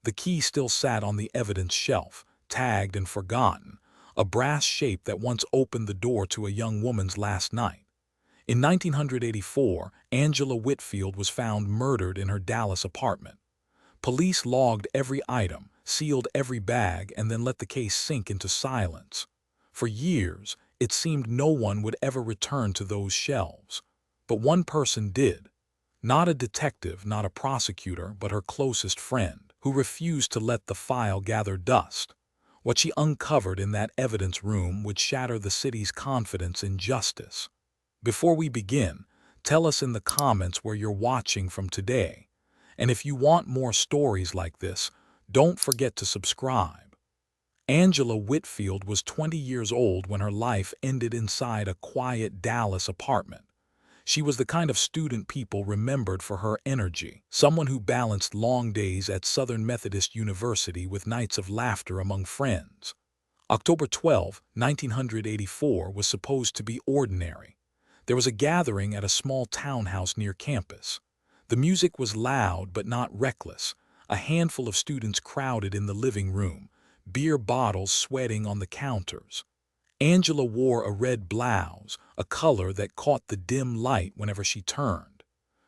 The key still sat on the evidence shelf, tagged and forgotten, a brass shape that once opened the door to a young woman's last night. In 1984, Angela Whitfield was found murdered in her Dallas apartment. Police logged every item, sealed every bag, and then let the case sink into silence. For years, it seemed no one would ever return to those shelves. But one person did. Not a detective, not a prosecutor, but her closest friend, who refused to let the file gather dust. What she uncovered in that evidence room would shatter the city's confidence in justice. Before we begin, tell us in the comments where you're watching from today. And if you want more stories like this, don't forget to subscribe. Angela Whitfield was 20 years old when her life ended inside a quiet Dallas apartment. She was the kind of student people remembered for her energy, someone who balanced long days at Southern Methodist University with nights of laughter among friends. October 12, 1984 was supposed to be ordinary. There was a gathering at a small townhouse near campus. The music was loud but not reckless. A handful of students crowded in the living room, beer bottles sweating on the counters. Angela wore a red blouse, a color that caught the dim light whenever she turned.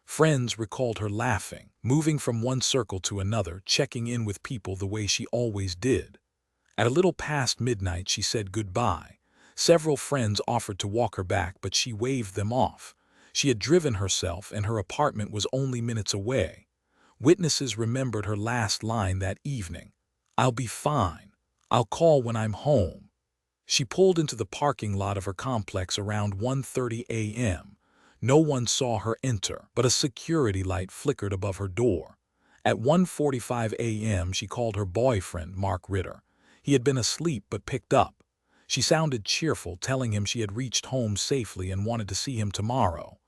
Friends recalled her laughing, moving from one circle to another, checking in with people the way she always did. At a little past midnight, she said goodbye. Several friends offered to walk her back, but she waved them off. She had driven herself, and her apartment was only minutes away. Witnesses remembered her last line that evening. "I'll be fine. I'll call when I'm home." She pulled into the parking lot of her complex around 1:30 a.m. No one saw her enter, but a security light flickered above her door. At 1:45 a.m. she called her boyfriend, Mark Ritter. He had been asleep but picked up. She sounded cheerful, telling him she had reached home safely and wanted to see him tomorrow.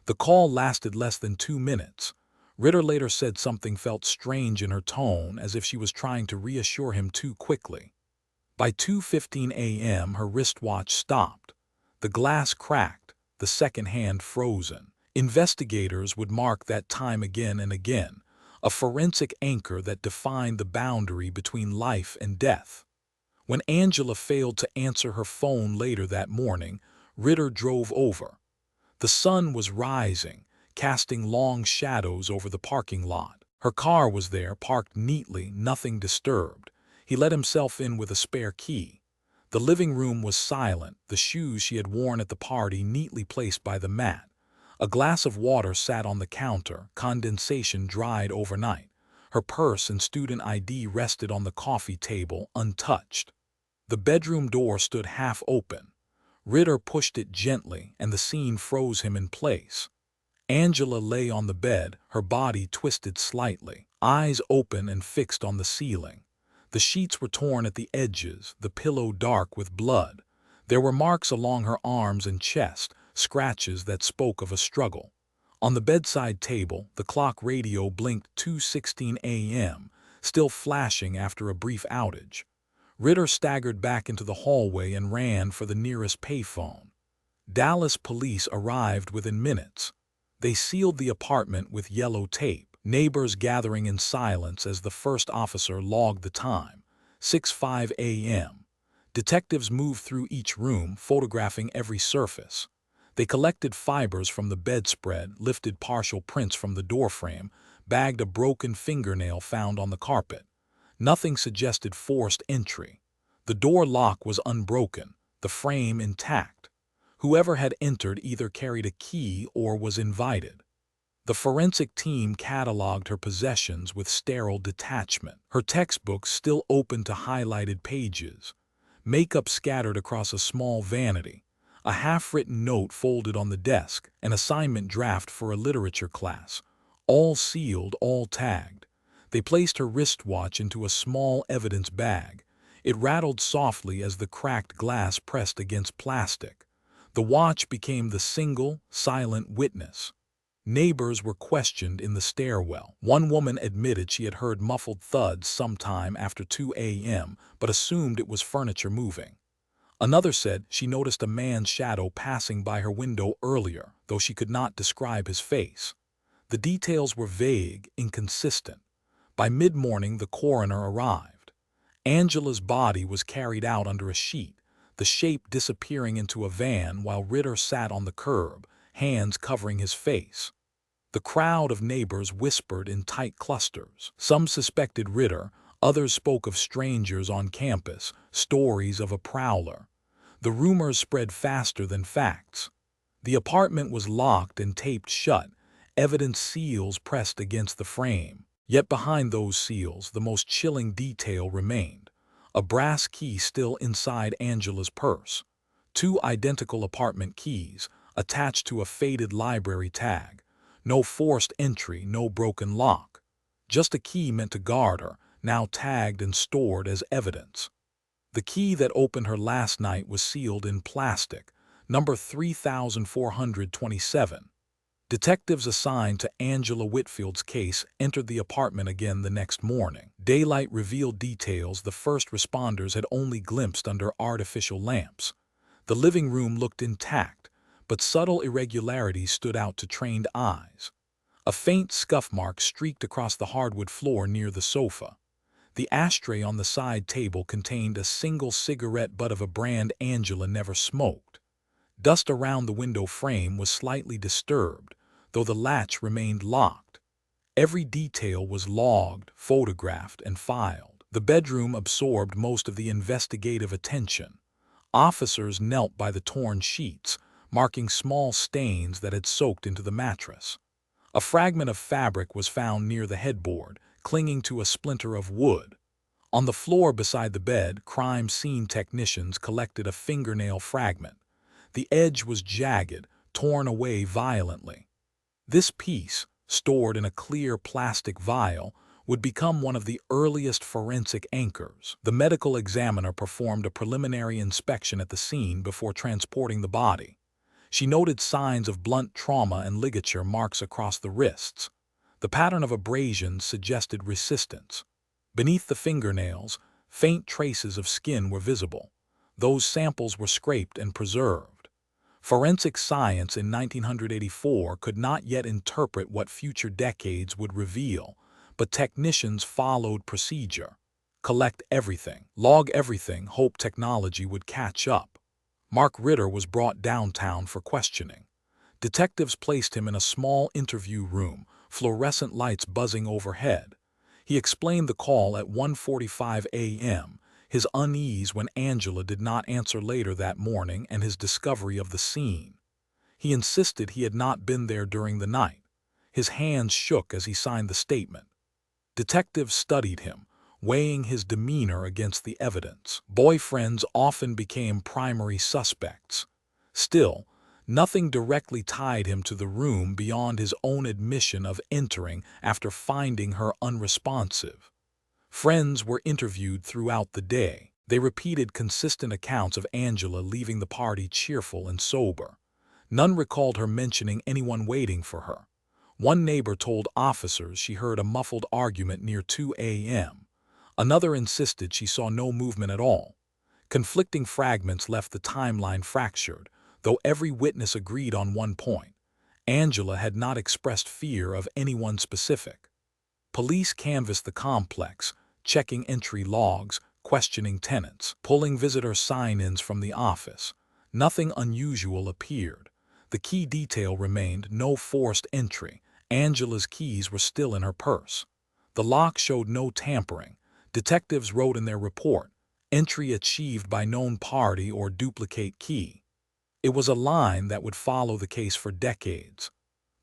The call lasted less than 2 minutes. Ritter later said something felt strange in her tone, as if she was trying to reassure him too quickly. By 2:15 a.m. her wristwatch stopped. The glass cracked, the second hand frozen. Investigators would mark that time again and again, a forensic anchor that defined the boundary between life and death. When Angela failed to answer her phone later that morning, Ritter drove over. The sun was rising, casting long shadows over the parking lot. Her car was there, parked neatly, nothing disturbed. He let himself in with a spare key. The living room was silent, the shoes she had worn at the party neatly placed by the mat. A glass of water sat on the counter, condensation dried overnight. Her purse and student ID rested on the coffee table, untouched. The bedroom door stood half open. Ritter pushed it gently, and the scene froze him in place. Angela lay on the bed, her body twisted slightly, eyes open and fixed on the ceiling. The sheets were torn at the edges, the pillow dark with blood. There were marks along her arms and chest, scratches that spoke of a struggle. On the bedside table, the clock radio blinked 2:16 a.m., still flashing after a brief outage. Ritter staggered back into the hallway and ran for the nearest payphone. Dallas police arrived within minutes. They sealed the apartment with yellow tape, neighbors gathering in silence as the first officer logged the time, 6:05 a.m. Detectives moved through each room, photographing every surface. They collected fibers from the bedspread, lifted partial prints from the doorframe, bagged a broken fingernail found on the carpet. Nothing suggested forced entry. The door lock was unbroken, the frame intact. Whoever had entered either carried a key or was invited. The forensic team cataloged her possessions with sterile detachment, her textbooks still open to highlighted pages, makeup scattered across a small vanity, a half-written note folded on the desk, an assignment draft for a literature class, all sealed, all tagged. They placed her wristwatch into a small evidence bag. It rattled softly as the cracked glass pressed against plastic. The watch became the single, silent witness. Neighbors were questioned in the stairwell. One woman admitted she had heard muffled thuds sometime after 2 a.m., but assumed it was furniture moving. Another said she noticed a man's shadow passing by her window earlier, though she could not describe his face. The details were vague, inconsistent. By mid-morning, the coroner arrived. Angela's body was carried out under a sheet, the shape disappearing into a van while Ritter sat on the curb, hands covering his face. The crowd of neighbors whispered in tight clusters. Some suspected Ritter, others spoke of strangers on campus, stories of a prowler. The rumors spread faster than facts. The apartment was locked and taped shut, evidence seals pressed against the frame. Yet behind those seals, the most chilling detail remained. A brass key still inside Angela's purse. Two identical apartment keys, attached to a faded library tag. No forced entry, no broken lock. Just a key meant to guard her, now tagged and stored as evidence. The key that opened her last night was sealed in plastic, number 3427. Detectives assigned to Angela Whitfield's case entered the apartment again the next morning. Daylight revealed details the first responders had only glimpsed under artificial lamps. The living room looked intact, but subtle irregularities stood out to trained eyes. A faint scuff mark streaked across the hardwood floor near the sofa. The ashtray on the side table contained a single cigarette butt of a brand Angela never smoked. Dust around the window frame was slightly disturbed, though the latch remained locked. Every detail was logged, photographed, and filed. The bedroom absorbed most of the investigative attention. Officers knelt by the torn sheets, marking small stains that had soaked into the mattress. A fragment of fabric was found near the headboard, clinging to a splinter of wood. On the floor beside the bed, crime scene technicians collected a fingernail fragment. The edge was jagged, torn away violently. This piece, stored in a clear plastic vial, would become one of the earliest forensic anchors. The medical examiner performed a preliminary inspection at the scene before transporting the body. She noted signs of blunt trauma and ligature marks across the wrists. The pattern of abrasions suggested resistance. Beneath the fingernails, faint traces of skin were visible. Those samples were scraped and preserved. Forensic science in 1984 could not yet interpret what future decades would reveal, but technicians followed procedure. Collect everything, log everything, hope technology would catch up. Mark Ritter was brought downtown for questioning. Detectives placed him in a small interview room, fluorescent lights buzzing overhead. He explained the call at 1:45 a.m., his unease when Angela did not answer later that morning, and his discovery of the scene. He insisted he had not been there during the night. His hands shook as he signed the statement. Detectives studied him, weighing his demeanor against the evidence. Boyfriends often became primary suspects. Still, nothing directly tied him to the room beyond his own admission of entering after finding her unresponsive. Friends were interviewed throughout the day. They repeated consistent accounts of Angela leaving the party cheerful and sober. None recalled her mentioning anyone waiting for her. One neighbor told officers she heard a muffled argument near 2 a.m. Another insisted she saw no movement at all. Conflicting fragments left the timeline fractured, though every witness agreed on one point. Angela had not expressed fear of anyone specific. Police canvassed the complex, checking entry logs, questioning tenants, pulling visitor sign-ins from the office. Nothing unusual appeared. The key detail remained: no forced entry. Angela's keys were still in her purse. The lock showed no tampering. Detectives wrote in their report, "Entry achieved by known party or duplicate key." It was a line that would follow the case for decades.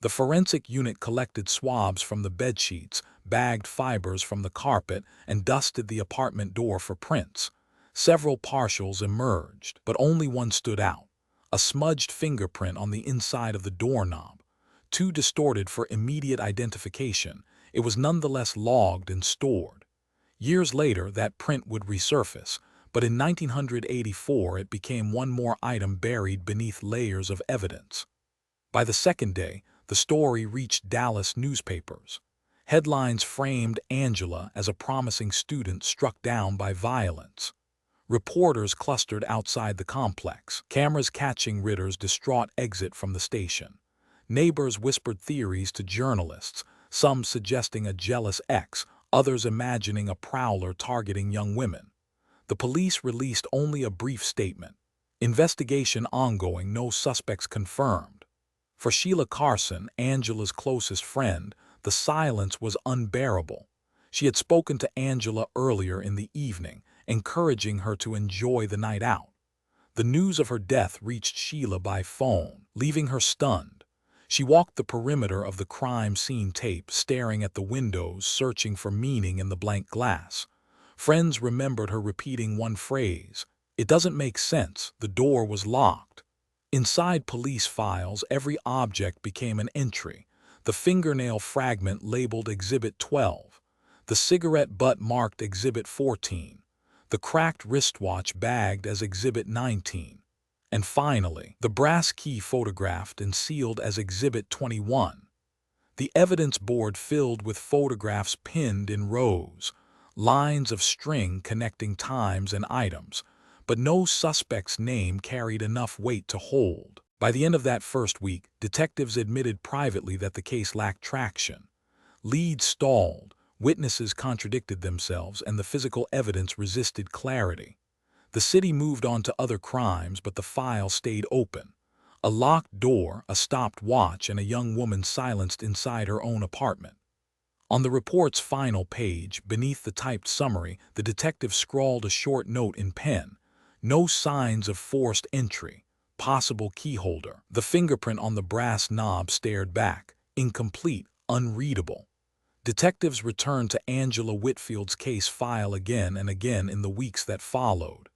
The forensic unit collected swabs from the bedsheets, bagged fibers from the carpet, and dusted the apartment door for prints. Several partials emerged, but only one stood out: a smudged fingerprint on the inside of the doorknob. Too distorted for immediate identification, it was nonetheless logged and stored. Years later, that print would resurface, but in 1984 it became one more item buried beneath layers of evidence. By the second day, the story reached Dallas newspapers. Headlines framed Angela as a promising student struck down by violence. Reporters clustered outside the complex, cameras catching Ritter's distraught exit from the station. Neighbors whispered theories to journalists, some suggesting a jealous ex, others imagining a prowler targeting young women. The police released only a brief statement. Investigation ongoing, no suspects confirmed. For Sheila Carson, Angela's closest friend, the silence was unbearable. She had spoken to Angela earlier in the evening, encouraging her to enjoy the night out. The news of her death reached Sheila by phone, leaving her stunned. She walked the perimeter of the crime scene tape, staring at the windows, searching for meaning in the blank glass. Friends remembered her repeating one phrase, "It doesn't make sense, the door was locked." Inside police files, every object became an entry. The fingernail fragment labeled Exhibit 12. The cigarette butt marked Exhibit 14. The cracked wristwatch bagged as Exhibit 19. And finally, the brass key photographed and sealed as Exhibit 21. The evidence board filled with photographs pinned in rows, lines of string connecting times and items, but no suspect's name carried enough weight to hold. By the end of that first week, detectives admitted privately that the case lacked traction. Leads stalled, witnesses contradicted themselves, and the physical evidence resisted clarity. The city moved on to other crimes, but the file stayed open. A locked door, a stopped watch, and a young woman silenced inside her own apartment. On the report's final page, beneath the typed summary, the detective scrawled a short note in pen. No signs of forced entry. Possible keyholder. The fingerprint on the brass knob stared back. Incomplete. Unreadable. Detectives returned to Angela Whitfield's case file again and again in the weeks that followed.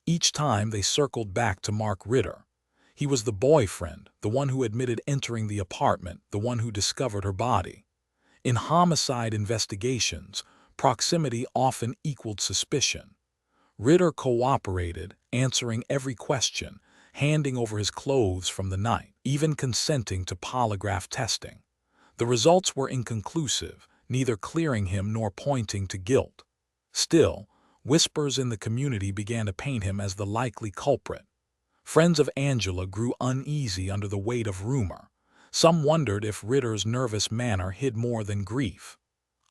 Each time they circled back to Mark Ritter. He was the boyfriend, the one who admitted entering the apartment, the one who discovered her body. In homicide investigations, proximity often equaled suspicion. Ritter cooperated, answering every question, handing over his clothes from the night, even consenting to polygraph testing. The results were inconclusive, neither clearing him nor pointing to guilt. Still, whispers in the community began to paint him as the likely culprit. Friends of Angela grew uneasy under the weight of rumor. Some wondered if Ritter's nervous manner hid more than grief.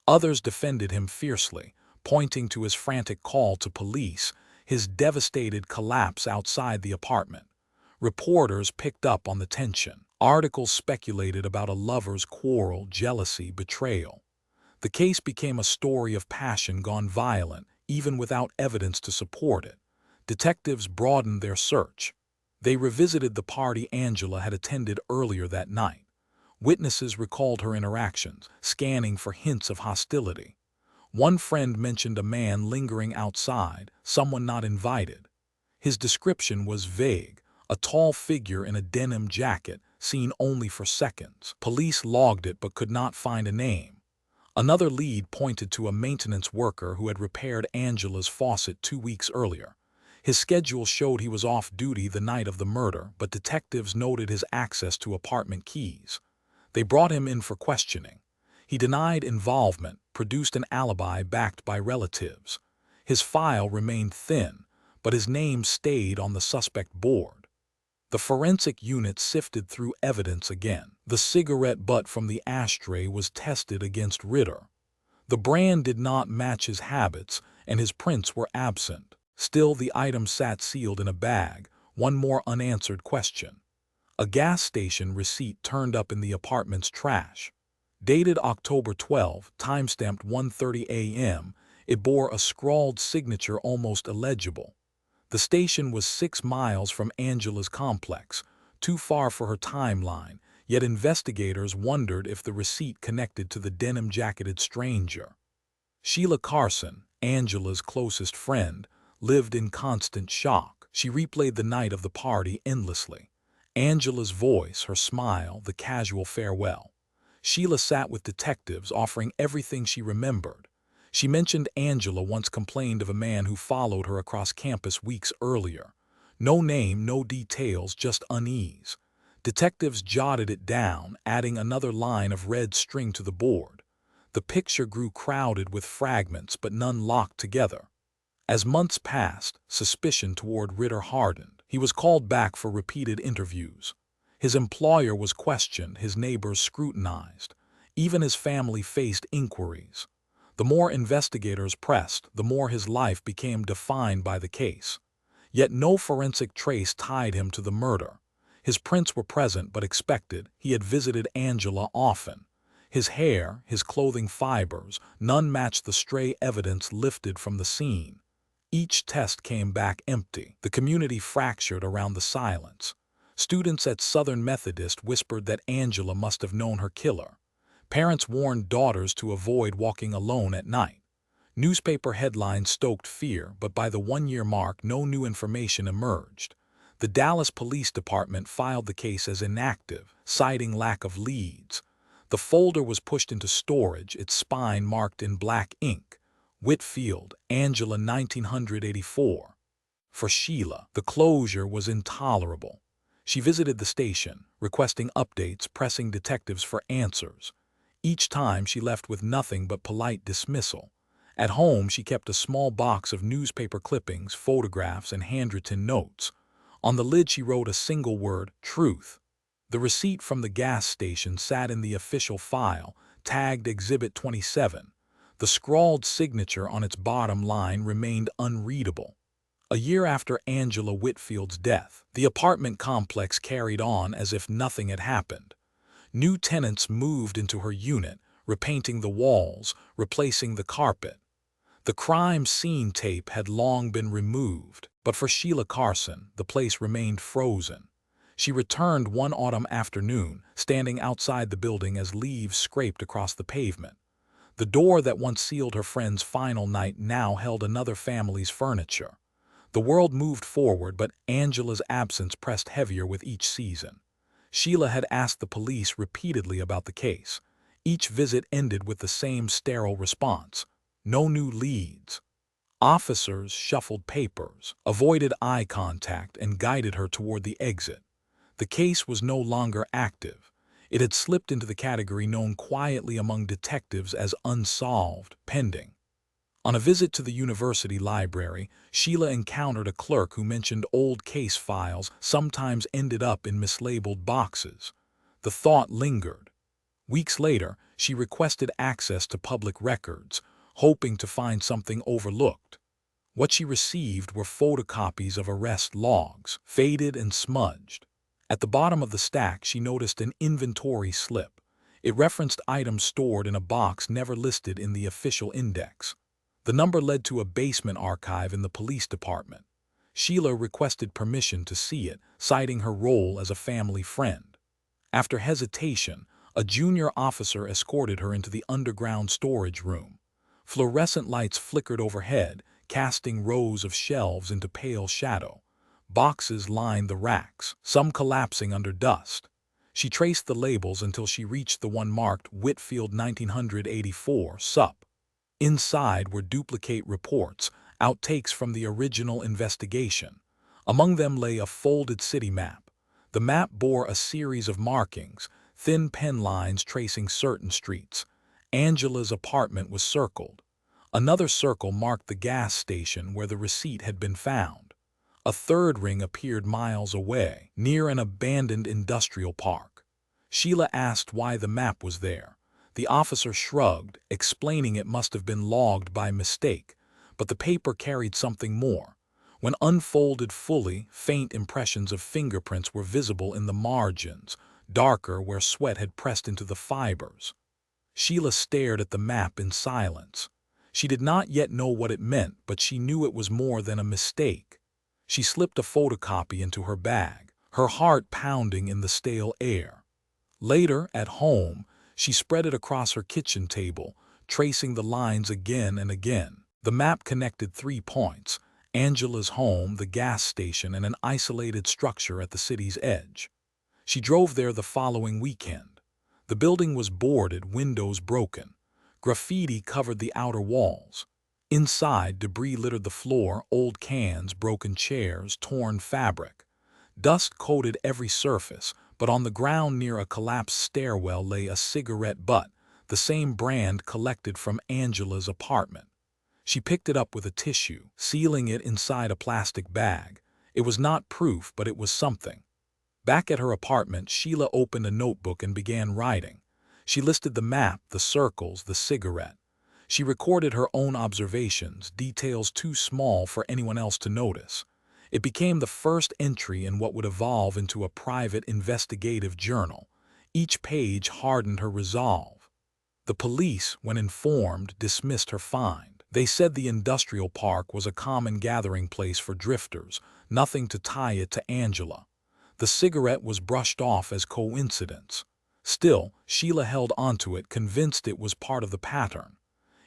Others defended him fiercely, pointing to his frantic call to police, his devastated collapse outside the apartment. Reporters picked up on the tension. Articles speculated about a lover's quarrel, jealousy, betrayal. The case became a story of passion gone violent, even without evidence to support it. Detectives broadened their search. They revisited the party Angela had attended earlier that night. Witnesses recalled her interactions, scanning for hints of hostility. One friend mentioned a man lingering outside, someone not invited. His description was vague, a tall figure in a denim jacket, seen only for seconds. Police logged it but could not find a name. Another lead pointed to a maintenance worker who had repaired Angela's faucet 2 weeks earlier. His schedule showed he was off duty the night of the murder, but detectives noted his access to apartment keys. They brought him in for questioning. He denied involvement, produced an alibi backed by relatives. His file remained thin, but his name stayed on the suspect board. The forensic unit sifted through evidence again. The cigarette butt from the ashtray was tested against Ritter. The brand did not match his habits, and his prints were absent. Still, the item sat sealed in a bag, one more unanswered question. A gas station receipt turned up in the apartment's trash. Dated October 12, timestamped 1:30 a.m., it bore a scrawled signature almost illegible. The station was 6 miles from Angela's complex, too far for her timeline, yet investigators wondered if the receipt connected to the denim-jacketed stranger. Sheila Carson, Angela's closest friend, lived in constant shock. She replayed the night of the party endlessly. Angela's voice, her smile, the casual farewell. Sheila sat with detectives, offering everything she remembered. She mentioned Angela once complained of a man who followed her across campus weeks earlier. No name, no details, just unease. Detectives jotted it down, adding another line of red string to the board. The picture grew crowded with fragments, but none locked together. As months passed, suspicion toward Ritter hardened. He was called back for repeated interviews. His employer was questioned, his neighbors scrutinized. Even his family faced inquiries. The more investigators pressed, the more his life became defined by the case. Yet no forensic trace tied him to the murder. His prints were present but expected. He had visited Angela often. His hair, his clothing fibers, none matched the stray evidence lifted from the scene. Each test came back empty. The community fractured around the silence. Students at Southern Methodist whispered that Angela must have known her killer. Parents warned daughters to avoid walking alone at night. Newspaper headlines stoked fear, but by the one-year mark, no new information emerged. The Dallas Police Department filed the case as inactive, citing lack of leads. The folder was pushed into storage, its spine marked in black ink. Whitfield, Angela, 1984. For Sheila, the closure was intolerable. She visited the station, requesting updates, pressing detectives for answers. Each time she left with nothing but polite dismissal. At home, she kept a small box of newspaper clippings, photographs, and handwritten notes. On the lid she wrote a single word, truth. The receipt from the gas station sat in the official file, tagged Exhibit 27. The scrawled signature on its bottom line remained unreadable. A year after Angela Whitfield's death, the apartment complex carried on as if nothing had happened. New tenants moved into her unit, repainting the walls, replacing the carpet. The crime scene tape had long been removed, but for Sheila Carson, the place remained frozen. She returned one autumn afternoon, standing outside the building as leaves scraped across the pavement. The door that once sealed her friend's final night now held another family's furniture. The world moved forward, but Angela's absence pressed heavier with each season. Sheila had asked the police repeatedly about the case. Each visit ended with the same sterile response: no new leads. Officers shuffled papers, avoided eye contact, and guided her toward the exit. The case was no longer active. It had slipped into the category known quietly among detectives as unsolved, pending. On a visit to the university library, Sheila encountered a clerk who mentioned old case files sometimes ended up in mislabeled boxes. The thought lingered. Weeks later, she requested access to public records, hoping to find something overlooked. What she received were photocopies of arrest logs, faded and smudged. At the bottom of the stack, she noticed an inventory slip. It referenced items stored in a box never listed in the official index. The number led to a basement archive in the police department. Sheila requested permission to see it, citing her role as a family friend. After hesitation, a junior officer escorted her into the underground storage room. Fluorescent lights flickered overhead, casting rows of shelves into pale shadow. Boxes lined the racks, some collapsing under dust. She traced the labels until she reached the one marked Whitfield 1984 Sup. Inside were duplicate reports, outtakes from the original investigation. Among them lay a folded city map. The map bore a series of markings, thin pen lines tracing certain streets. Angela's apartment was circled. Another circle marked the gas station where the receipt had been found. A third ring appeared miles away, near an abandoned industrial park. Sheila asked why the map was there. The officer shrugged, explaining it must have been logged by mistake, but the paper carried something more. When unfolded fully, faint impressions of fingerprints were visible in the margins, darker where sweat had pressed into the fibers. Sheila stared at the map in silence. She did not yet know what it meant, but she knew it was more than a mistake. She slipped a photocopy into her bag, her heart pounding in the stale air. Later, at home, she spread it across her kitchen table, tracing the lines again and again. The map connected 3 points: Angela's home, the gas station, and an isolated structure at the city's edge. She drove there the following weekend. The building was boarded, windows broken. Graffiti covered the outer walls. Inside, debris littered the floor, old cans, broken chairs, torn fabric. Dust coated every surface, but on the ground near a collapsed stairwell lay a cigarette butt, the same brand collected from Angela's apartment. She picked it up with a tissue, sealing it inside a plastic bag. It was not proof, but it was something. Back at her apartment, Sheila opened a notebook and began writing. She listed the map, the circles, the cigarette. She recorded her own observations, details too small for anyone else to notice. It became the first entry in what would evolve into a private investigative journal. Each page hardened her resolve. The police, when informed, dismissed her find. They said the industrial park was a common gathering place for drifters, nothing to tie it to Angela. The cigarette was brushed off as coincidence. Still, Sheila held onto it, convinced it was part of the pattern.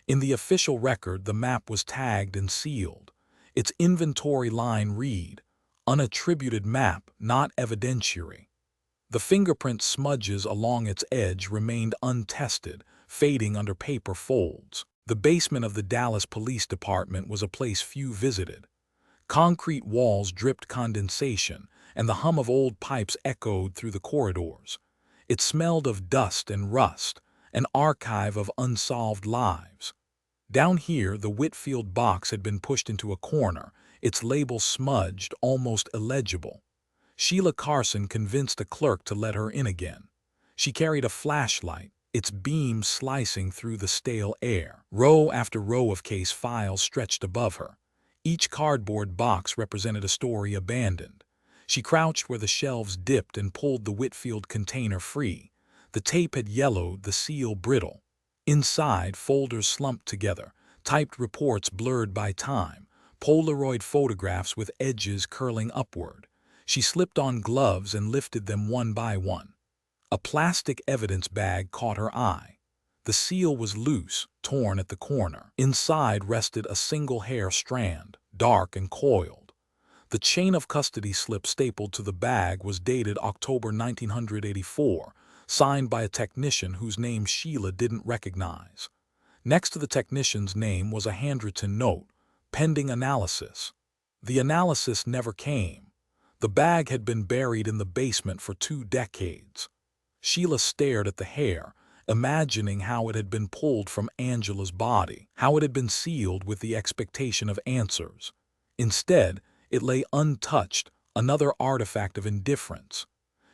In the official record, the map was tagged and sealed. Its inventory line read, "Unattributed map, not evidentiary." The fingerprint smudges along its edge remained untested, fading under paper folds. The basement of the Dallas Police Department was a place few visited. Concrete walls dripped condensation, and the hum of old pipes echoed through the corridors. It smelled of dust and rust, an archive of unsolved lives. Down here, the Whitfield box had been pushed into a corner, its label smudged, almost illegible. Sheila Carson convinced a clerk to let her in again. She carried a flashlight, its beam slicing through the stale air. Row after row of case files stretched above her. Each cardboard box represented a story abandoned. She crouched where the shelves dipped and pulled the Whitfield container free. The tape had yellowed, the seal brittle. Inside, folders slumped together, typed reports blurred by time, Polaroid photographs with edges curling upward. She slipped on gloves and lifted them one by one. A plastic evidence bag caught her eye. The seal was loose, torn at the corner. Inside rested a single hair strand, dark and coiled. The chain of custody slip stapled to the bag was dated October 1984, signed by a technician whose name Sheila didn't recognize. Next to the technician's name was a handwritten note, pending analysis. The analysis never came. The bag had been buried in the basement for 2 decades. Sheila stared at the hair, imagining how it had been pulled from Angela's body, how it had been sealed with the expectation of answers. Instead, it lay untouched, another artifact of indifference.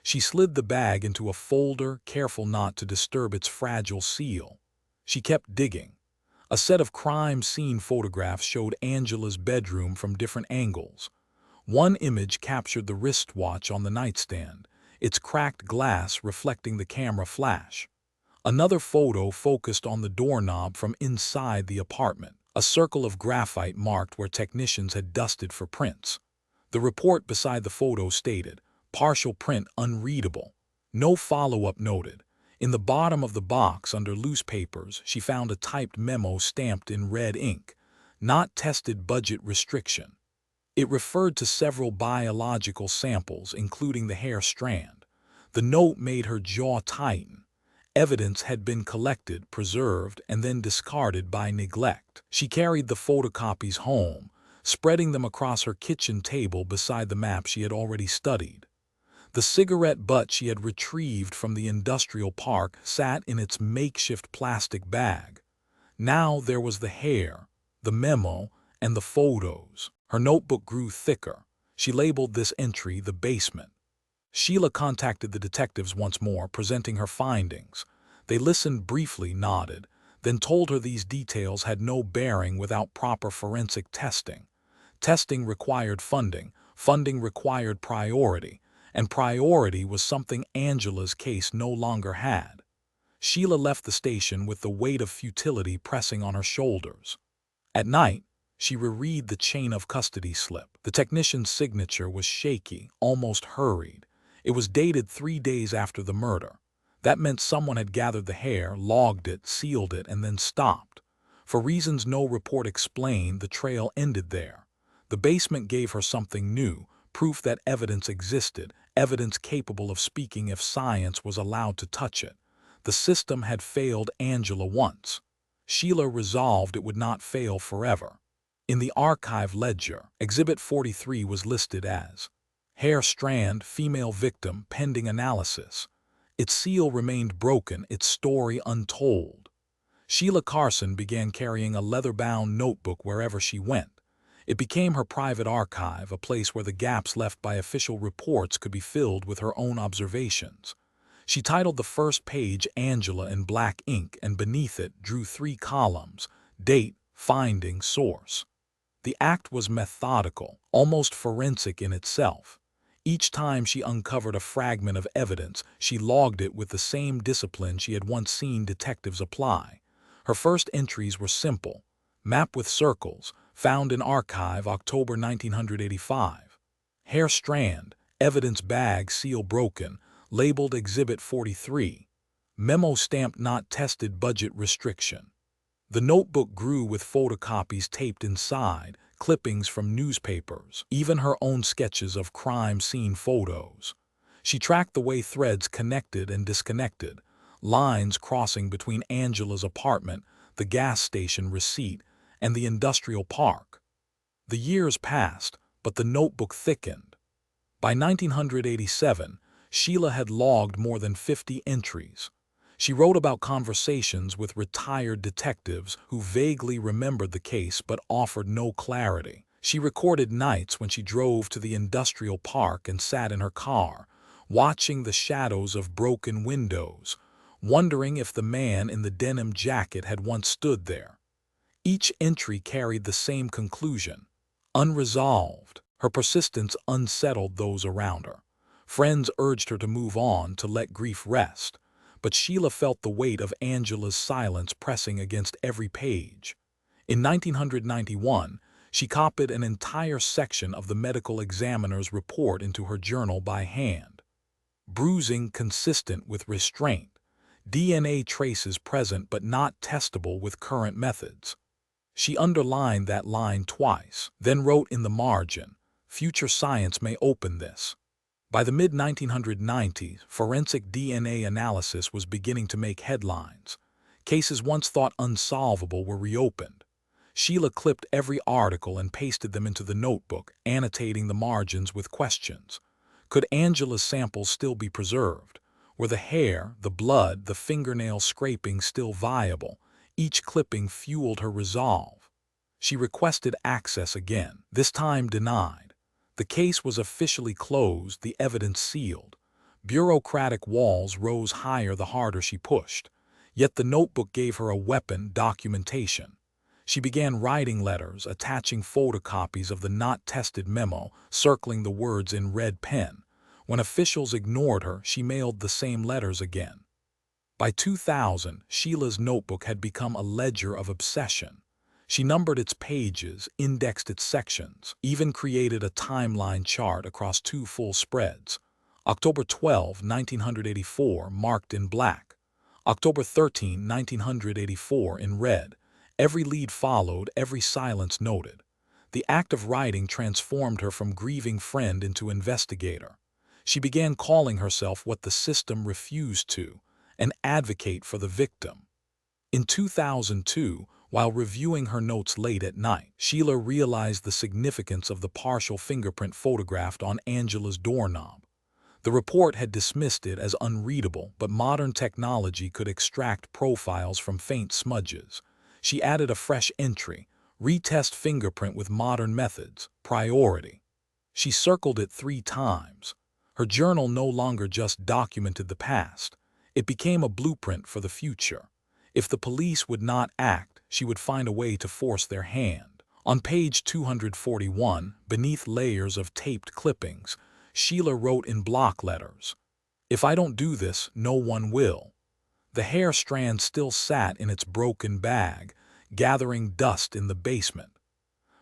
She slid the bag into a folder, careful not to disturb its fragile seal. She kept digging. A set of crime scene photographs showed Angela's bedroom from different angles. One image captured the wristwatch on the nightstand, its cracked glass reflecting the camera flash. Another photo focused on the doorknob from inside the apartment. A circle of graphite marked where technicians had dusted for prints. The report beside the photo stated, "Partial print unreadable." No follow-up noted. In the bottom of the box, under loose papers, she found a typed memo stamped in red ink, "Not tested, budget restriction." It referred to several biological samples, including the hair strand. The note made her jaw tighten. Evidence had been collected, preserved, and then discarded by neglect. She carried the photocopies home, spreading them across her kitchen table beside the map she had already studied. The cigarette butt she had retrieved from the industrial park sat in its makeshift plastic bag. Now there was the hair, the memo, and the photos. Her notebook grew thicker. She labeled this entry "The Basement." Sheila contacted the detectives once more, presenting her findings. They listened briefly, nodded, then told her these details had no bearing without proper forensic testing. Testing required funding, funding required priority, and priority was something Angela's case no longer had. Sheila left the station with the weight of futility pressing on her shoulders. At night, she reread the chain of custody slip. The technician's signature was shaky, almost hurried. It was dated 3 days after the murder. That meant someone had gathered the hair, logged it, sealed it, and then stopped. For reasons no report explained, the trail ended there. The basement gave her something new, proof that evidence existed, evidence capable of speaking if science was allowed to touch it. The system had failed Angela once. Sheila resolved it would not fail forever. In the archive ledger, Exhibit 43 was listed as hair strand, female victim, pending analysis. Its seal remained broken, its story untold. Sheila Carson began carrying a leather-bound notebook wherever she went. It became her private archive, a place where the gaps left by official reports could be filled with her own observations. She titled the first page Angela in black ink and beneath it drew 3 columns: date, finding, source. The act was methodical, almost forensic in itself. Each time she uncovered a fragment of evidence, she logged it with the same discipline she had once seen detectives apply. Her first entries were simple: map with circles, found in archive October 1985. Hair strand, evidence bag seal broken, labeled Exhibit 43. Memo stamped not tested, budget restriction. The notebook grew with photocopies taped inside, clippings from newspapers, even her own sketches of crime scene photos. She tracked the way threads connected and disconnected, lines crossing between Angela's apartment, the gas station receipt, and the industrial park. The years passed, but the notebook thickened. By 1987, Sheila had logged more than 50 entries. She wrote about conversations with retired detectives who vaguely remembered the case but offered no clarity. She recorded nights when she drove to the industrial park and sat in her car, watching the shadows of broken windows, wondering if the man in the denim jacket had once stood there. Each entry carried the same conclusion: unresolved. Her persistence unsettled those around her. Friends urged her to move on, to let grief rest. But Sheila felt the weight of Angela's silence pressing against every page. In 1991, she copied an entire section of the medical examiner's report into her journal by hand. Bruising consistent with restraint. DNA traces present but not testable with current methods. She underlined that line twice, then wrote in the margin, "Future science may open this." By the mid-1990s, forensic DNA analysis was beginning to make headlines. Cases once thought unsolvable were reopened. Sheila clipped every article and pasted them into the notebook, annotating the margins with questions. Could Angela's samples still be preserved? Were the hair, the blood, the fingernail scrapings still viable? Each clipping fueled her resolve. She requested access again, this time denied. The case was officially closed, the evidence sealed. Bureaucratic walls rose higher the harder she pushed. Yet the notebook gave her a weapon: documentation. She began writing letters, attaching photocopies of the not-tested memo, circling the words in red pen. When officials ignored her, she mailed the same letters again. By 2000, Sheila's notebook had become a ledger of obsession. She numbered its pages, indexed its sections, even created a timeline chart across 2 full spreads. October 12, 1984, marked in black. October 13, 1984, in red. Every lead followed, every silence noted. The act of writing transformed her from grieving friend into investigator. She began calling herself what the system refused to: an advocate for the victim. In 2002, while reviewing her notes late at night, Sheila realized the significance of the partial fingerprint photographed on Angela's doorknob. The report had dismissed it as unreadable, but modern technology could extract profiles from faint smudges. She added a fresh entry: retest fingerprint with modern methods, priority. She circled it 3 times. Her journal no longer just documented the past. It became a blueprint for the future. If the police would not act, she would find a way to force their hand. On page 241, beneath layers of taped clippings, Sheila wrote in block letters, "If I don't do this, no one will." The hair strand still sat in its broken bag, gathering dust in the basement.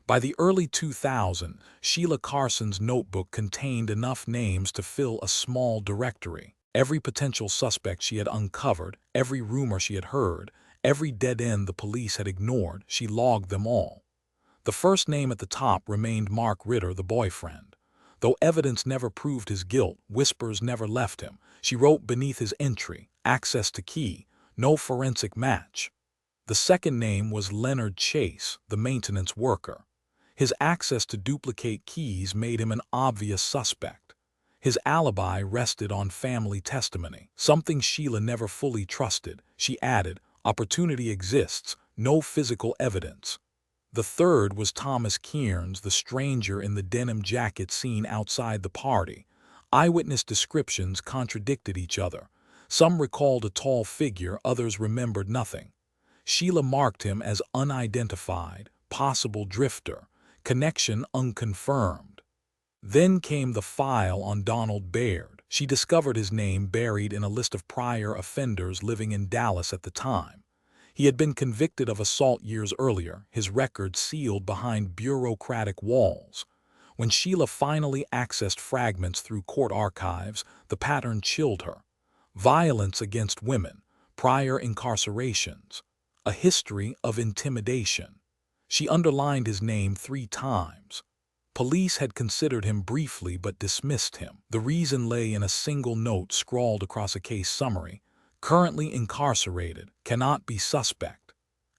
By the early 2000s, Sheila Carson's notebook contained enough names to fill a small directory. Every potential suspect she had uncovered, every rumor she had heard, every dead end the police had ignored, she logged them all. The first name at the top remained Mark Ritter, the boyfriend. Though evidence never proved his guilt, whispers never left him. She wrote beneath his entry, "Access to key, no forensic match." The second name was Leonard Chase, the maintenance worker. His access to duplicate keys made him an obvious suspect. His alibi rested on family testimony, something Sheila never fully trusted. She added, "Opportunity exists, no physical evidence." The third was Thomas Kearns, the stranger in the denim jacket seen outside the party. Eyewitness descriptions contradicted each other. Some recalled a tall figure, others remembered nothing. Sheila marked him as unidentified, possible drifter, connection unconfirmed. Then came the file on Donald Baird. She discovered his name buried in a list of prior offenders living in Dallas at the time. He had been convicted of assault years earlier, his record sealed behind bureaucratic walls. When Sheila finally accessed fragments through court archives, the pattern chilled her. Violence against women, prior incarcerations, a history of intimidation. She underlined his name 3 times. Police had considered him briefly but dismissed him. The reason lay in a single note scrawled across a case summary: currently incarcerated, cannot be suspect.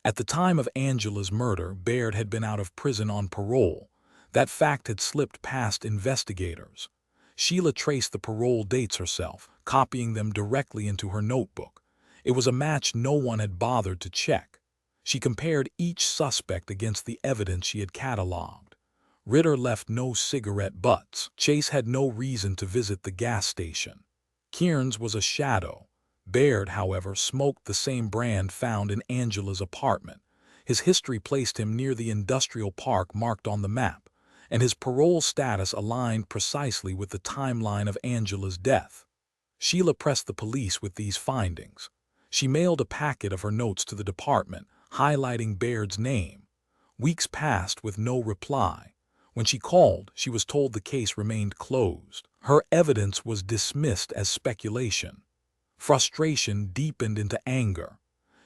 At the time of Angela's murder, Baird had been out of prison on parole. That fact had slipped past investigators. Sheila traced the parole dates herself, copying them directly into her notebook. It was a match no one had bothered to check. She compared each suspect against the evidence she had cataloged. Ritter left no cigarette butts. Chase had no reason to visit the gas station. Kearns was a shadow. Baird, however, smoked the same brand found in Angela's apartment. His history placed him near the industrial park marked on the map, and his parole status aligned precisely with the timeline of Angela's death. Sheila pressed the police with these findings. She mailed a packet of her notes to the department, highlighting Baird's name. Weeks passed with no reply. When she called, she was told the case remained closed. Her evidence was dismissed as speculation. Frustration deepened into anger.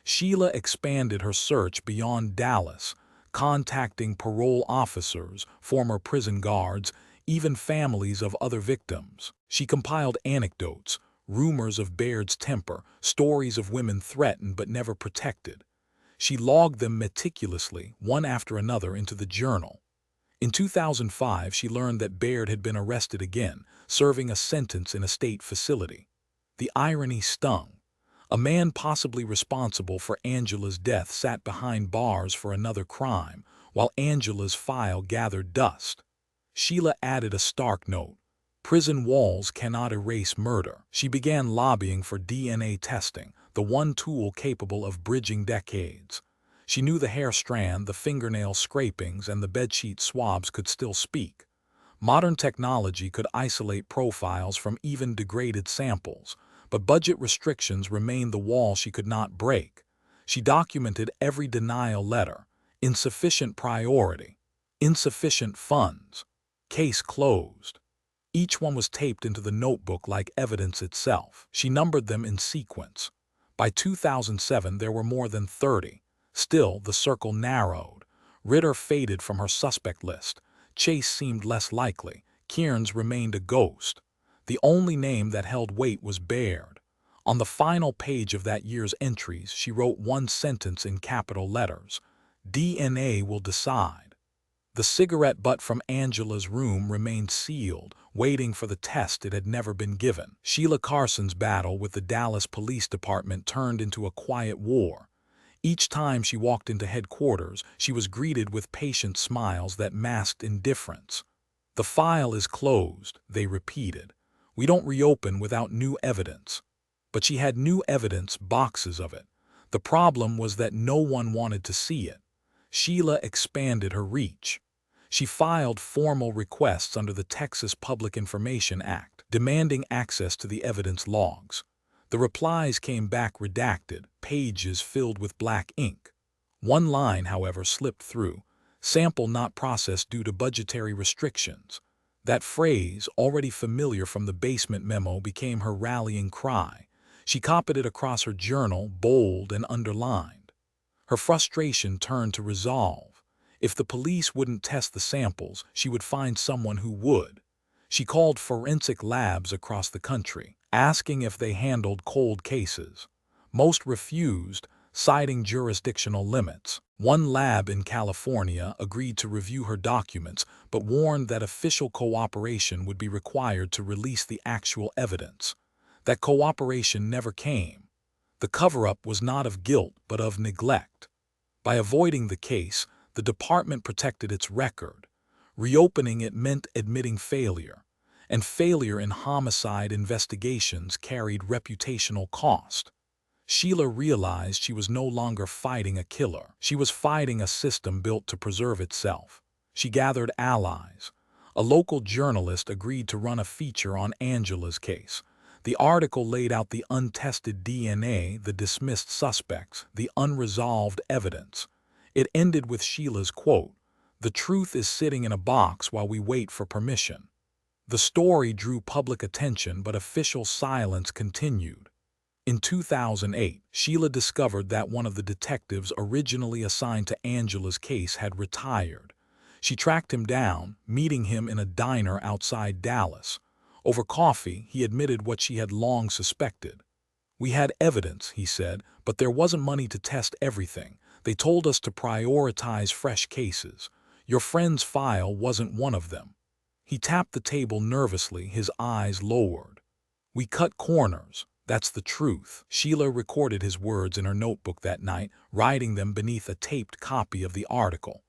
Sheila expanded her search beyond Dallas, contacting parole officers, former prison guards, even families of other victims. She compiled anecdotes, rumors of Baird's temper, stories of women threatened but never protected. She logged them meticulously, one after another, into the journal. In 2005, she learned that Baird had been arrested again, serving a sentence in a state facility. The irony stung. A man possibly responsible for Angela's death sat behind bars for another crime, while Angela's file gathered dust. Sheila added a stark note: prison walls cannot erase murder. She began lobbying for DNA testing, the one tool capable of bridging decades. She knew the hair strand, the fingernail scrapings, and the bedsheet swabs could still speak. Modern technology could isolate profiles from even degraded samples, but budget restrictions remained the wall she could not break. She documented every denial letter: insufficient priority, insufficient funds, case closed. Each one was taped into the notebook like evidence itself. She numbered them in sequence. By 2007, there were more than 30. Still, the circle narrowed. Ritter faded from her suspect list. Chase seemed less likely. Kearns remained a ghost. The only name that held weight was Baird. On the final page of that year's entries, she wrote one sentence in capital letters: DNA will decide. The cigarette butt from Angela's room remained sealed, waiting for the test it had never been given. Sheila Carson's battle with the Dallas Police Department turned into a quiet war. Each time she walked into headquarters, she was greeted with patient smiles that masked indifference. "The file is closed," they repeated. "We don't reopen without new evidence." But she had new evidence, boxes of it. The problem was that no one wanted to see it. Sheila expanded her reach. She filed formal requests under the Texas Public Information Act, demanding access to the evidence logs. The replies came back redacted, pages filled with black ink. One line, however, slipped through: sample not processed due to budgetary restrictions. That phrase, already familiar from the basement memo, became her rallying cry. She copied it across her journal, bold and underlined. Her frustration turned to resolve. If the police wouldn't test the samples, she would find someone who would. She called forensic labs across the country, asking if they handled cold cases. Most refused, citing jurisdictional limits. One lab in California agreed to review her documents, but warned that official cooperation would be required to release the actual evidence. That cooperation never came. The cover-up was not of guilt, but of neglect. By avoiding the case, the department protected its record. Reopening it meant admitting failure. and failure in homicide investigations carried reputational cost. Sheila realized she was no longer fighting a killer. She was fighting a system built to preserve itself. She gathered allies. A local journalist agreed to run a feature on Angela's case. The article laid out the untested DNA, the dismissed suspects, the unresolved evidence. It ended with Sheila's quote, "The truth is sitting in a box while we wait for permission." The story drew public attention, but official silence continued. In 2008, Sheila discovered that one of the detectives originally assigned to Angela's case had retired. She tracked him down, meeting him in a diner outside Dallas. Over coffee, he admitted what she had long suspected. "We had evidence," he said, "but there wasn't money to test everything. They told us to prioritize fresh cases. Your friend's file wasn't one of them." He tapped the table nervously, his eyes lowered. "We cut corners. That's the truth." Sheila recorded his words in her notebook that night, writing them beneath a taped copy of the article.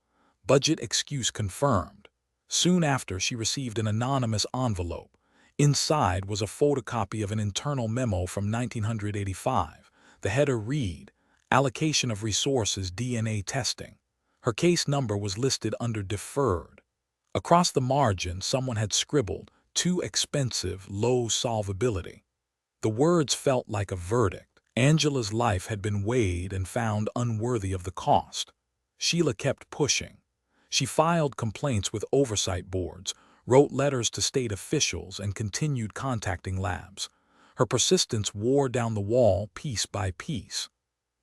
Budget excuse confirmed. Soon after, she received an anonymous envelope. Inside was a photocopy of an internal memo from 1985. The header read, "Allocation of resources DNA testing." Her case number was listed under deferred. Across the margin, someone had scribbled, "Too expensive, low solvability." The words felt like a verdict. Angela's life had been weighed and found unworthy of the cost. Sheila kept pushing. She filed complaints with oversight boards, wrote letters to state officials, and continued contacting labs. Her persistence wore down the wall piece by piece.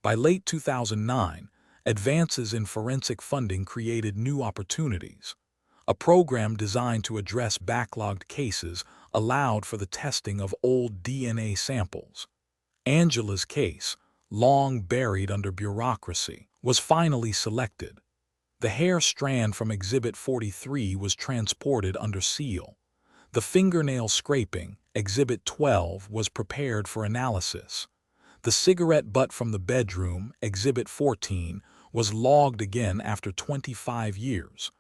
By late 2009, advances in forensic funding created new opportunities. A program designed to address backlogged cases allowed for the testing of old DNA samples. Angela's case, long buried under bureaucracy, was finally selected. The hair strand from Exhibit 43 was transported under seal. The fingernail scraping, Exhibit 12, was prepared for analysis. The cigarette butt from the bedroom, Exhibit 14, was logged again after 25 years.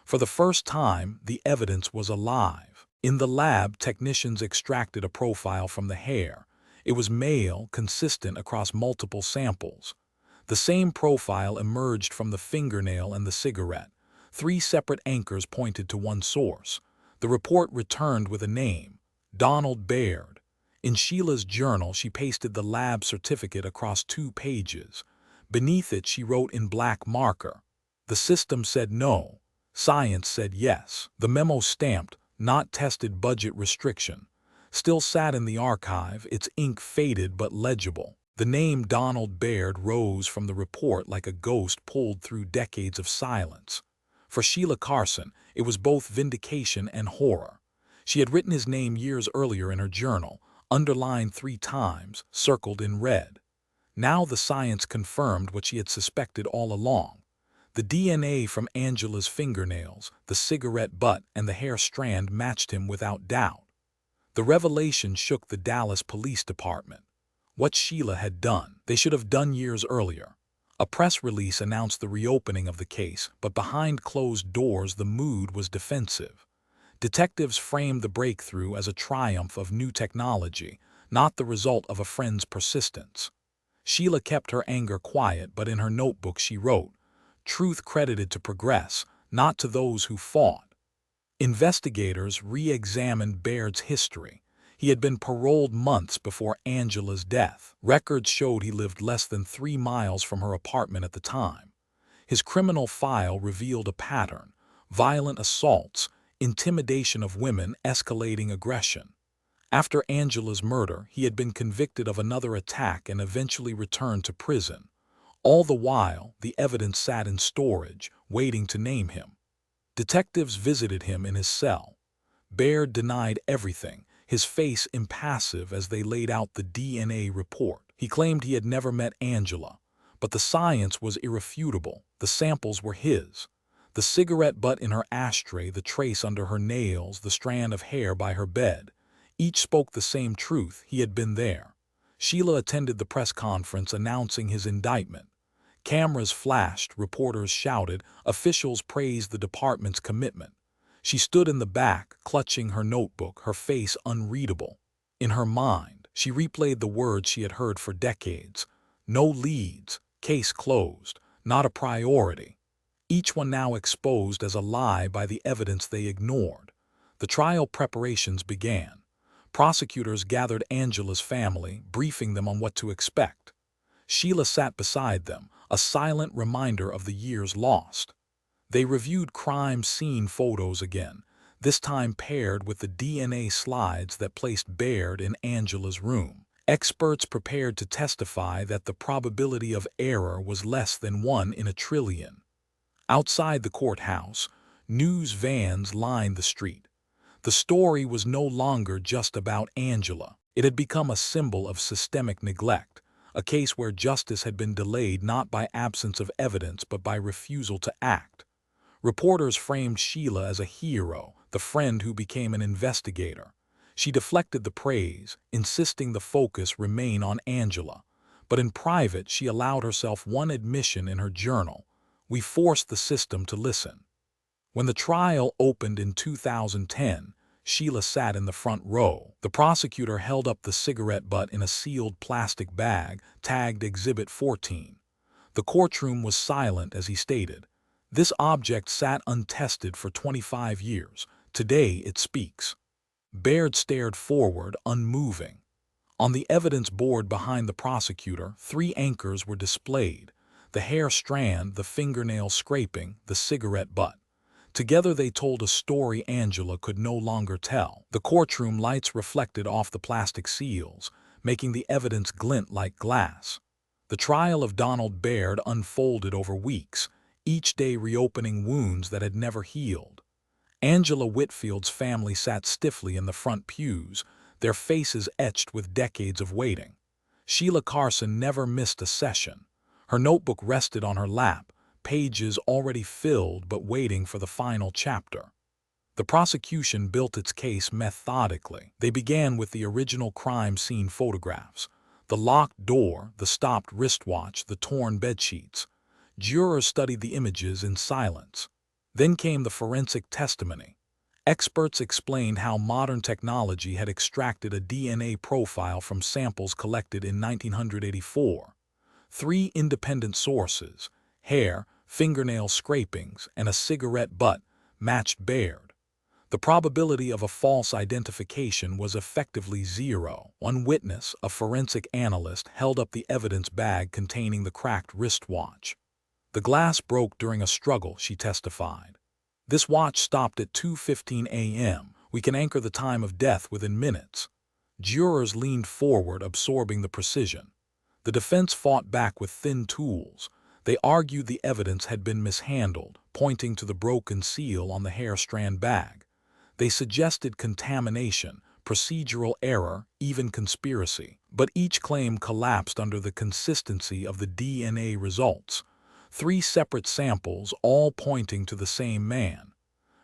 For the first time, the evidence was alive. In the lab, technicians extracted a profile from the hair. It was male, consistent across multiple samples. The same profile emerged from the fingernail and the cigarette. 3 separate anchors pointed to one source. The report returned with a name, Donald Baird. In Sheila's journal, she pasted the lab certificate across 2 pages. Beneath it, she wrote in black marker, "The system said no. Science said yes." The memo stamped, "Not tested budget restriction," still sat in the archive, its ink faded but legible. The name Donald Baird rose from the report like a ghost pulled through decades of silence. For Sheila Carson, it was both vindication and horror. She had written his name years earlier in her journal, underlined 3 times, circled in red. Now the science confirmed what she had suspected all along. The DNA from Angela's fingernails, the cigarette butt, and the hair strand matched him without doubt. The revelation shook the Dallas Police Department. What Sheila had done, they should have done years earlier. A press release announced the reopening of the case, but behind closed doors the mood was defensive. Detectives framed the breakthrough as a triumph of new technology, not the result of a friend's persistence. Sheila kept her anger quiet, but in her notebook she wrote, "Truth credited to progress, not to those who fought." Investigators re-examined Baird's history. He had been paroled months before Angela's death. Records showed he lived less than 3 miles from her apartment at the time. His criminal file revealed a pattern: violent assaults, intimidation of women, escalating aggression. After Angela's murder, he had been convicted of another attack and eventually returned to prison. All the while, the evidence sat in storage, waiting to name him. Detectives visited him in his cell. Baird denied everything, his face impassive as they laid out the DNA report. He claimed he had never met Angela, but the science was irrefutable. The samples were his. The cigarette butt in her ashtray, the trace under her nails, the strand of hair by her bed. Each spoke the same truth: he had been there. Sheila attended the press conference announcing his indictment. Cameras flashed, reporters shouted, officials praised the department's commitment. She stood in the back, clutching her notebook, her face unreadable. In her mind, she replayed the words she had heard for decades. No leads, case closed, not a priority. Each one now exposed as a lie by the evidence they ignored. The trial preparations began. Prosecutors gathered Angela's family, briefing them on what to expect. Sheila sat beside them, a silent reminder of the years lost. They reviewed crime scene photos again, this time paired with the DNA slides that placed Baird in Angela's room. Experts prepared to testify that the probability of error was less than 1 in a trillion. Outside the courthouse, news vans lined the street. The story was no longer just about Angela. It had become a symbol of systemic neglect, a case where justice had been delayed not by absence of evidence but by refusal to act. Reporters framed Sheila as a hero, the friend who became an investigator. She deflected the praise, insisting the focus remain on Angela. But in private, she allowed herself one admission in her journal: "We forced the system to listen." When the trial opened in 2010, Sheila sat in the front row. The prosecutor held up the cigarette butt in a sealed plastic bag, tagged Exhibit 14. The courtroom was silent as he stated, "This object sat untested for 25 years. Today it speaks." Baird stared forward, unmoving. On the evidence board behind the prosecutor, 3 anchors were displayed: the hair strand, the fingernail scraping, the cigarette butt. Together they told a story Angela could no longer tell. The courtroom lights reflected off the plastic seals, making the evidence glint like glass. The trial of Donald Baird unfolded over weeks, each day reopening wounds that had never healed. Angela Whitfield's family sat stiffly in the front pews, their faces etched with decades of waiting. Sheila Carson never missed a session. Her notebook rested on her lap, pages already filled but waiting for the final chapter. The prosecution built its case methodically. They began with the original crime scene photographs: the locked door, the stopped wristwatch, the torn bedsheets. Jurors studied the images in silence. Then came the forensic testimony. Experts explained how modern technology had extracted a DNA profile from samples collected in 1984. 3 independent sources, hair, fingernail scrapings, and a cigarette butt, matched Baird. The probability of a false identification was effectively 0. One witness, a forensic analyst, held up the evidence bag containing the cracked wristwatch. "The glass broke during a struggle," she testified. "This watch stopped at 2:15 a.m. We can anchor the time of death within minutes." Jurors leaned forward, absorbing the precision. The defense fought back with thin tools. They argued the evidence had been mishandled, pointing to the broken seal on the hair strand bag. They suggested contamination, procedural error, even conspiracy. But each claim collapsed under the consistency of the DNA results. 3 separate samples, all pointing to the same man.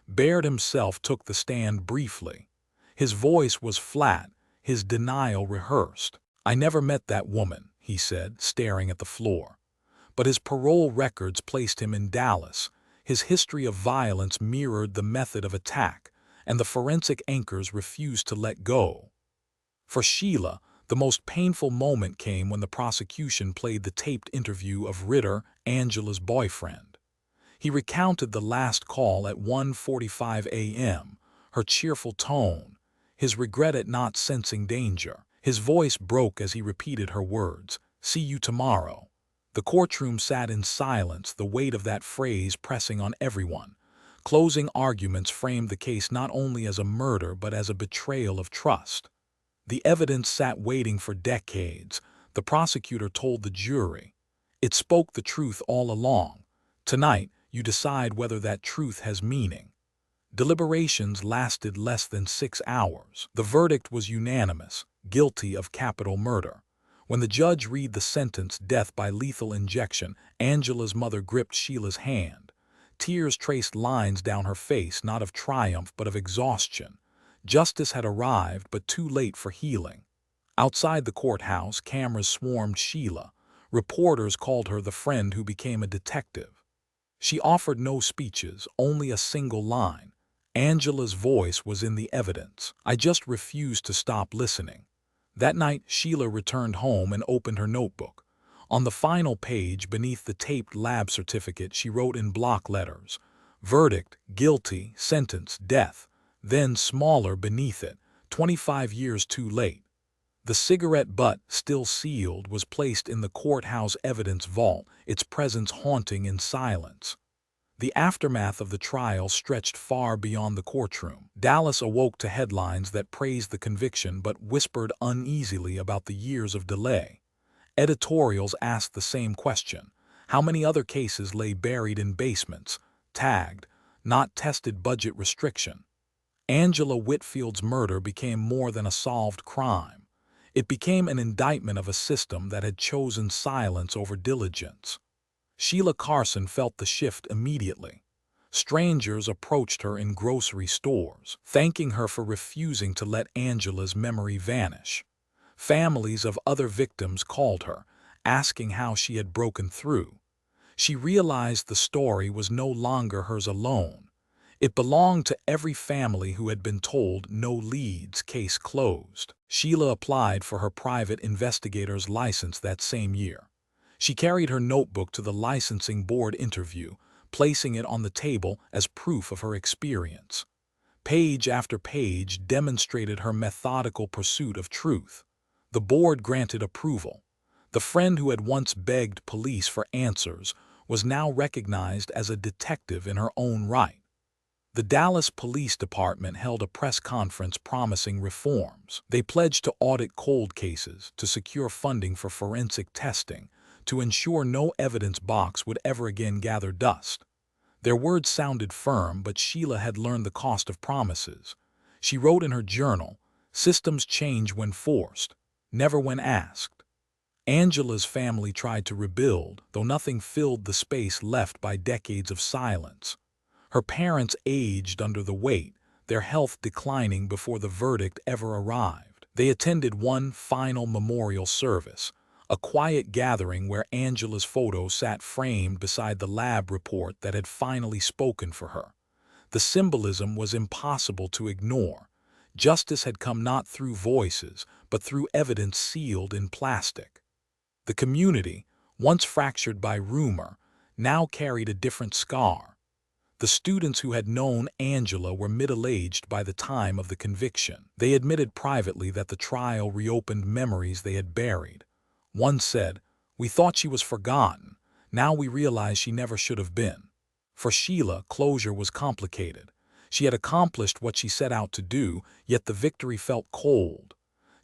Baird himself took the stand briefly. His voice was flat, his denial rehearsed. "I never met that woman," he said, staring at the floor. But his parole records placed him in Dallas. His history of violence mirrored the method of attack, and the forensic anchors refused to let go. For Sheila, the most painful moment came when the prosecution played the taped interview of Ritter, Angela's boyfriend. He recounted the last call at 1:45 a.m., her cheerful tone, his regret at not sensing danger. His voice broke as he repeated her words, "See you tomorrow." The courtroom sat in silence, the weight of that phrase pressing on everyone. Closing arguments framed the case not only as a murder but as a betrayal of trust. The evidence sat waiting for decades. The prosecutor told the jury, "It spoke the truth all along. Tonight, you decide whether that truth has meaning." Deliberations lasted less than 6 hours. The verdict was unanimous: guilty of capital murder. When the judge read the sentence, death by lethal injection, Angela's mother gripped Sheila's hand. Tears traced lines down her face, not of triumph but of exhaustion. Justice had arrived, but too late for healing. Outside the courthouse, cameras swarmed Sheila. Reporters called her the friend who became a detective. She offered no speeches, only a single line: Angela's voice was in the evidence. I just refused to stop listening. That night, Sheila returned home and opened her notebook. On the final page, beneath the taped lab certificate, she wrote in block letters, "Verdict, guilty, sentence, death." Then, smaller beneath it, 25 years too late. The cigarette butt, still sealed, was placed in the courthouse evidence vault, its presence haunting in silence. The aftermath of the trial stretched far beyond the courtroom. Dallas awoke to headlines that praised the conviction but whispered uneasily about the years of delay. Editorials asked the same question: how many other cases lay buried in basements, tagged, "not tested budget restriction"? Angela Whitfield's murder became more than a solved crime. It became an indictment of a system that had chosen silence over diligence. Sheila Carson felt the shift immediately. Strangers approached her in grocery stores, thanking her for refusing to let Angela's memory vanish. Families of other victims called her, asking how she had broken through. She realized the story was no longer hers alone. It belonged to every family who had been told no leads, case closed. Sheila applied for her private investigator's license that same year. She carried her notebook to the licensing board interview, placing it on the table as proof of her experience. Page after page demonstrated her methodical pursuit of truth. The board granted approval. The friend who had once begged police for answers was now recognized as a detective in her own right. The Dallas Police Department held a press conference promising reforms. They pledged to audit cold cases, to secure funding for forensic testing, to ensure no evidence box would ever again gather dust. Their words sounded firm, but Sheila had learned the cost of promises. She wrote in her journal, "Systems change when forced, never when asked." Angela's family tried to rebuild, though nothing filled the space left by decades of silence. Her parents aged under the weight, their health declining before the verdict ever arrived. They attended one final memorial service, a quiet gathering where Angela's photo sat framed beside the lab report that had finally spoken for her. The symbolism was impossible to ignore. Justice had come not through voices, but through evidence sealed in plastic. The community, once fractured by rumor, now carried a different scar. The students who had known Angela were middle-aged by the time of the conviction. They admitted privately that the trial reopened memories they had buried. One said, "We thought she was forgotten. Now we realize she never should have been." For Sheila, closure was complicated. She had accomplished what she set out to do, yet the victory felt cold.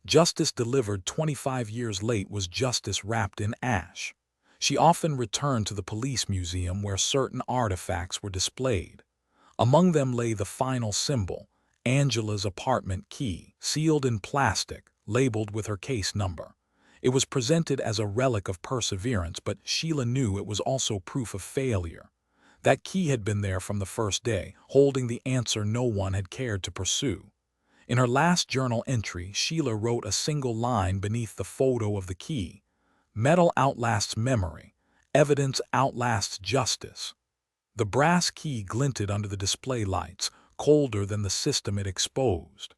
Justice delivered 25 years late was justice wrapped in ash. She often returned to the police museum where certain artifacts were displayed. Among them lay the final symbol, Angela's apartment key, sealed in plastic, labeled with her case number. It was presented as a relic of perseverance, but Sheila knew it was also proof of failure. That key had been there from the first day, holding the answer no one had cared to pursue. In her last journal entry, Sheila wrote a single line beneath the photo of the key: "Metal outlasts memory. Evidence outlasts justice." The brass key glinted under the display lights, colder than the system it exposed.